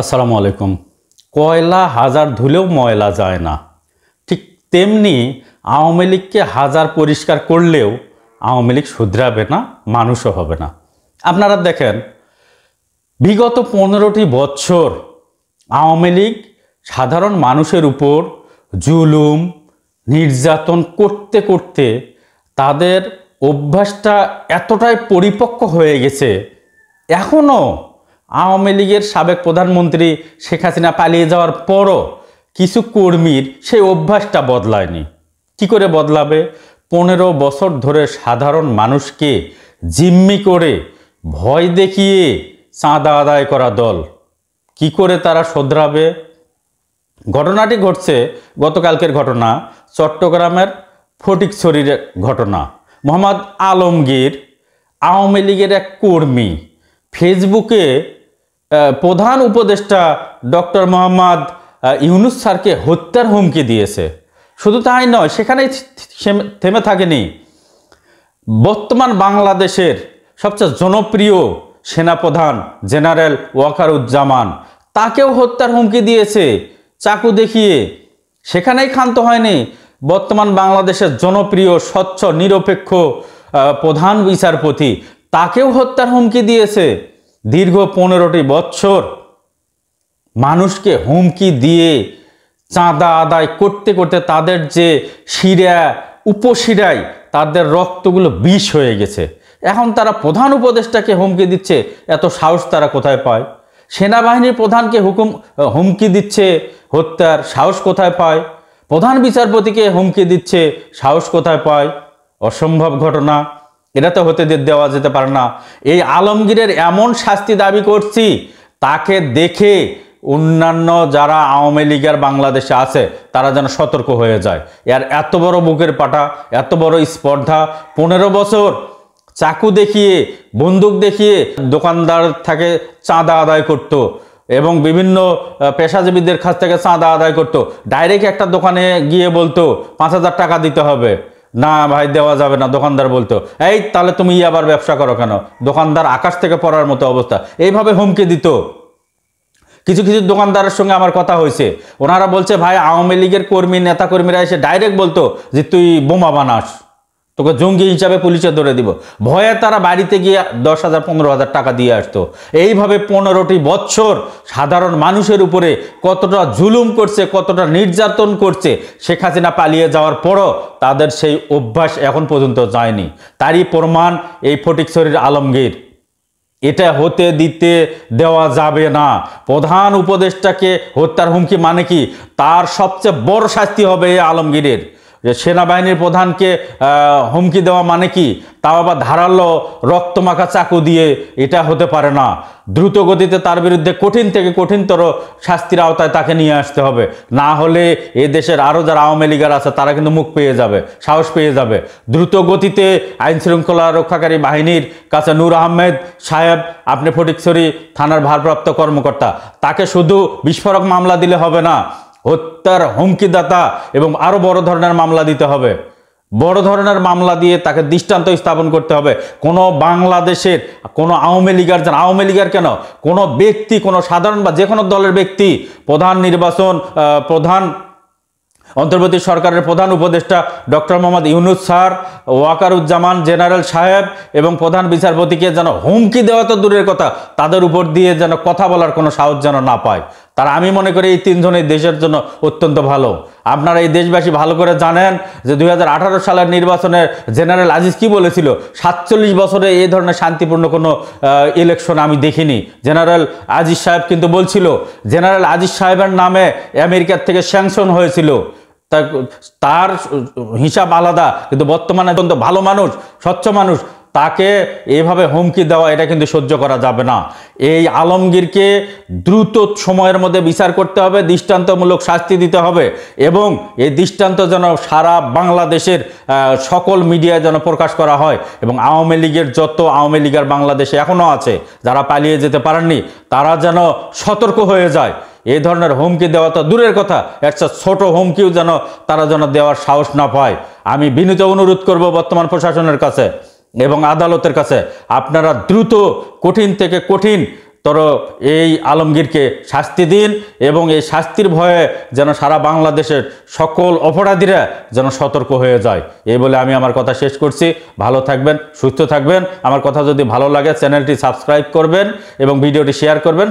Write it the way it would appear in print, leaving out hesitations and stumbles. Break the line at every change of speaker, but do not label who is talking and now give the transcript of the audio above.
আসসালামু আলাইকুম। কয়লা হাজার ধুলেও ময়লা যায় না, ঠিক তেমনি আওয়ামী লীগকে হাজার পরিষ্কার করলেও আওয়ামী লীগ শুধরাবে না, মানুষও হবে না। আপনারা দেখেন, বিগত 15টি বছর আওয়ামী লীগ সাধারণ মানুষের উপর জুলুম নির্যাতন করতে করতে তাদের অভ্যাসটা এতটাই পরিপক্ক হয়ে গেছে। এখনও আওয়ামী লীগের সাবেক প্রধানমন্ত্রী শেখ হাসিনা পালিয়ে যাওয়ার পরও কিছু কর্মীর সেই অভ্যাসটা বদলায়নি। কি করে বদলাবে? 15 বছর ধরে সাধারণ মানুষকে জিম্মি করে ভয় দেখিয়ে চাঁদা আদায় করা দল কি করে তারা শোধরাবে? ঘটনাটি ঘটছে গতকালকের ঘটনা, চট্টগ্রামের ফটিকছড়ির ঘটনা। মোহাম্মদ আলমগীর আওয়ামী লীগের এক কর্মী ফেসবুকে প্রধান উপদেষ্টা ডক্টর মোহাম্মদ ইউনুস স্যারকে হত্যার হুমকি দিয়েছে। শুধু তাই নয়, সেখানেই থেমে থাকেনি। বর্তমান বাংলাদেশের সবচেয়ে জনপ্রিয় সেনাপ্রধান জেনারেল ওয়াকারুজ্জামান, তাকেও হত্যার হুমকি দিয়েছে চাকু দেখিয়ে। সেখানেই ক্ষান্ত হয়নি, বর্তমান বাংলাদেশের জনপ্রিয় স্বচ্ছ নিরপেক্ষ প্রধান বিচারপতি, তাকেও হত্যার হুমকি দিয়েছে। দীর্ঘ 15টি বছর মানুষকে হুমকি দিয়ে চাঁদা আদায় করতে করতে তাদের যে শিরা উপশিরায় তাদের রক্তগুলো বিষ হয়ে গেছে। এখন তারা প্রধান উপদেষ্টাকে হুমকি দিচ্ছে, এত সাহস তারা কোথায় পায়? সেনাবাহিনীর প্রধানকে হুমকি দিচ্ছে, হত্যার সাহস কোথায় পায়? প্রধান বিচারপতিকে হুমকি দিচ্ছে, সাহস কোথায় পায়? অসম্ভব ঘটনা, এটা তো হতে দেওয়া যেতে পারে না। এই আলমগীরের এমন শাস্তি দাবি করছি, তাকে দেখে অন্যান্য যারা আওয়ামী লীগের বাংলাদেশে আছে তারা যেন সতর্ক হয়ে যায়। এর এত বড় বুকের পাটা, এত বড় স্পর্ধা, 15 বছর চাকু দেখিয়ে বন্দুক দেখিয়ে দোকানদার থেকে চাঁদা আদায় করত এবং বিভিন্ন পেশাজীবীদের কাছ থেকে চাঁদা আদায় করত। ডাইরেক্ট একটা দোকানে গিয়ে বলতো 5,000 টাকা দিতে হবে, না ভাই দেওয়া যাবে না। দোকানদার বলতো, এই তাহলে তুমি আবার ব্যবসা করো কেন? দোকানদার আকাশ থেকে পড়ার মতো অবস্থা, এইভাবে হুমকি দিত। কিছু কিছু দোকানদারের সঙ্গে আমার কথা হয়েছে, ওনারা বলছে ভাই আওয়ামী লীগের কর্মী নেতাকর্মীরা এসে ডাইরেক্ট বলতো যে তুই বোমা বানাস, তোকে জঙ্গি হিসাবে পুলিশে ধরে দিব। ভয়ে তারা বাড়িতে গিয়ে 10,000 15,000 টাকা দিয়ে আসতো। এইভাবে 15টি বছর সাধারণ মানুষের উপরে কতটা জুলুম করছে, কতটা নির্যাতন করছে। শেখ হাসিনা পালিয়ে যাওয়ার পরও তাদের সেই অভ্যাস এখন পর্যন্ত যায়নি। তারই প্রমাণ এই ফটিকছড়ির আলমগীর। এটা হতে দিতে দেওয়া যাবে না। প্রধান উপদেষ্টাকে হত্যার হুমকি মানে কি? তার সবচেয়ে বড় শাস্তি হবে এই আলমগীরের। যে সেনাবাহিনীর প্রধানকে হুমকি দেওয়া মানে কি? তাও আবার ধারালো রক্তমাখা চাকু দিয়ে, এটা হতে পারে না। দ্রুত গতিতে তার বিরুদ্ধে কঠিন থেকে কঠিনতর শাস্তির আওতায় তাকে নিয়ে আসতে হবে। না হলে এ দেশের আরও যারা আওয়ামী লীগার আছে তারা কিন্তু মুখ পেয়ে যাবে, সাহস পেয়ে যাবে। দ্রুত গতিতে আইন শৃঙ্খলা রক্ষাকারী বাহিনীর কাছে নূর আহমেদ সাহেব, আপনি ফটিকছড়ি থানার ভারপ্রাপ্ত কর্মকর্তা, তাকে শুধু বিস্ফোরক মামলা দিলে হবে না, হত্যার হুমকিদাতা এবং আরো বড় ধরনের মামলা দিতে হবে। বড় ধরনের মামলা দিয়ে তাকে দৃষ্টান্ত স্থাপন করতে হবে। কোনো বাংলাদেশের কোনো আওয়ামী লীগার, আওয়ামী লীগার কেন, কোনো ব্যক্তি, কোনো সাধারণ বা যে কোনো দলের ব্যক্তি প্রধান অন্তর্বর্তী সরকারের প্রধান উপদেষ্টা doctor Mohammad Yunus sir, Wakeruzzaman general সাহেব এবং প্রধান বিচারপতিকে যেন হুমকি দেওয়া তো দূরের কথা, তাদের উপর দিয়ে যেন কথা বলার কোনো সাহস যেন না পায়। তারা, আমি মনে করি এই 3 জনই দেশের জন্য অত্যন্ত ভালো। আপনারা এই দেশবাসী ভালো করে জানেন যে 2018 সালের নির্বাচনের জেনারেল আজিজ কি বলেছিল? 47 বছরে এই ধরনের শান্তিপূর্ণ কোনো ইলেকশন আমি দেখিনি। জেনারেল আজিজ সাহেব কিন্তু বলছিল, জেনারেল আজিজ সাহেবের নামে আমেরিকার থেকে স্যাংশন হয়েছিল, তার হিসাব আলাদা। কিন্তু বর্তমানে অত্যন্ত ভালো মানুষ, স্বচ্ছ মানুষ, তাকে এভাবে হুমকি দেওয়া এটা কিন্তু সহ্য করা যাবে না। এই আলমগীরকে দ্রুত সময়ের মধ্যে বিচার করতে হবে, দৃষ্টান্তমূলক শাস্তি দিতে হবে এবং এই দৃষ্টান্ত যেন সারা বাংলাদেশের সকল মিডিয়ায় যেন প্রকাশ করা হয় এবং আওয়ামী লীগের যত আওয়ামী লীগের বাংলাদেশে এখনও আছে যারা পালিয়ে যেতে পারেননি, তারা যেন সতর্ক হয়ে যায়। এই ধরনের হুমকি দেওয়া তো দূরের কথা, একটা ছোট হুমকিও যেন তারা যেন দেওয়ার সাহস না পায়। আমি বিনীত অনুরোধ করব বর্তমান প্রশাসনের কাছে এবং আদালতের কাছে, আপনারা দ্রুত কঠিন থেকে কঠিন তর এই আলমগীরকে শাস্তি দিন এবং এই শাস্তির ভয়ে যেন সারা বাংলাদেশের সকল অপরাধীরা যেন সতর্ক হয়ে যায়। এই বলে আমি আমার কথা শেষ করছি। ভালো থাকবেন, সুস্থ থাকবেন। আমার কথা যদি ভালো লাগে চ্যানেলটি সাবস্ক্রাইব করবেন এবং ভিডিওটি শেয়ার করবেন।